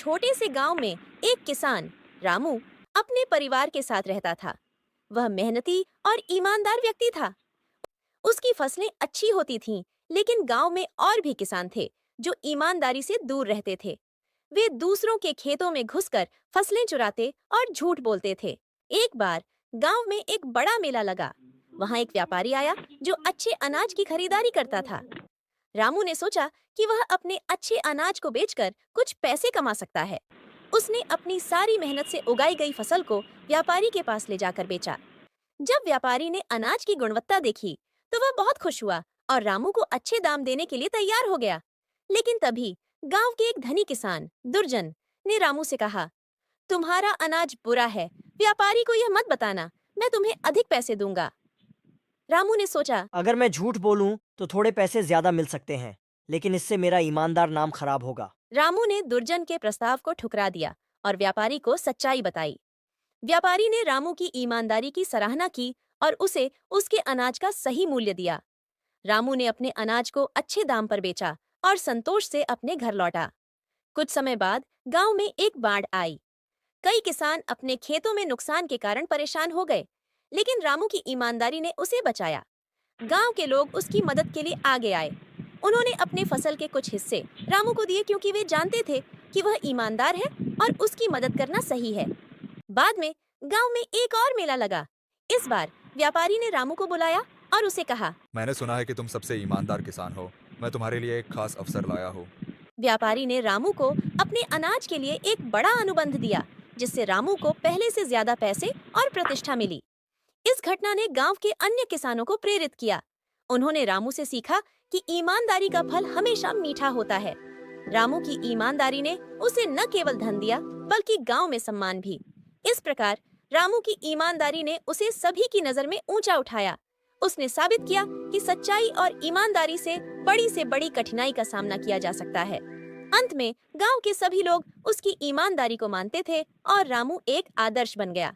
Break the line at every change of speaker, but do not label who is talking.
छोटे से गांव में एक किसान रामू अपने परिवार के साथ रहता था। वह मेहनती और ईमानदार व्यक्ति था। उसकी फसलें अच्छी होती थीं, लेकिन गांव में और भी किसान थे जो ईमानदारी से दूर रहते थे। वे दूसरों के खेतों में घुसकर फसलें चुराते और झूठ बोलते थे। एक बार गांव में एक बड़ा मेला लगा। वहां एक व्यापारी आया जो अच्छे अनाज की खरीदारी करता था। रामू ने सोचा कि वह अपने अच्छे अनाज को बेचकर कुछ पैसे कमा सकता है। उसने अपनी सारी मेहनत से उगाई गई फसल को व्यापारी के पास ले जाकर बेचा। जब व्यापारी ने अनाज की गुणवत्ता देखी, तो वह बहुत खुश हुआ और रामू को अच्छे दाम देने के लिए तैयार हो गया। लेकिन तभी गांव के एक धनी किसान दुर्जन ने रामू से कहा, तुम्हारा अनाज बुरा है, व्यापारी को यह मत बताना, मैं तुम्हें अधिक पैसे दूंगा। रामू ने सोचा,
अगर मैं झूठ बोलूं तो थोड़े पैसे ज्यादा मिल सकते हैं, लेकिन इससे मेरा ईमानदार नाम खराब होगा।
रामू ने दुर्जन के प्रस्ताव को ठुकरा दिया और व्यापारी को सच्चाई बताई। व्यापारी ने रामू की ईमानदारी की सराहना की और उसे उसके अनाज का सही मूल्य दिया। रामू ने अपने अनाज को अच्छे दाम पर बेचा और संतोष से अपने घर लौटा। कुछ समय बाद गांव में एक बाढ़ आई। कई किसान अपने खेतों में नुकसान के कारण परेशान हो गए, लेकिन रामू की ईमानदारी ने उसे बचाया। गांव के लोग उसकी मदद के लिए आगे आए। उन्होंने अपने फसल के कुछ हिस्से रामू को दिए क्योंकि वे जानते थे कि वह ईमानदार है और उसकी मदद करना सही है। बाद में गांव में एक और मेला लगा। इस बार व्यापारी ने रामू को बुलाया और उसे कहा,
मैंने सुना है कि तुम सबसे ईमानदार किसान हो। मैं तुम्हारे लिए एक खास अवसर लाया हूँ।
व्यापारी ने रामू को अपने अनाज के लिए एक बड़ा अनुबंध दिया, जिससे रामू को पहले से ज्यादा पैसे और प्रतिष्ठा मिली। इस घटना ने गांव के अन्य किसानों को प्रेरित किया। उन्होंने रामू से सीखा कि ईमानदारी का फल हमेशा मीठा होता है। रामू की ईमानदारी ने उसे न केवल धन दिया, बल्कि गांव में सम्मान भी। इस प्रकार रामू की ईमानदारी ने उसे सभी की नजर में ऊंचा उठाया। उसने साबित किया कि सच्चाई और ईमानदारी से बड़ी कठिनाई का सामना किया जा सकता है। अंत में गांव के सभी लोग उसकी ईमानदारी को मानते थे और रामू एक आदर्श बन गया।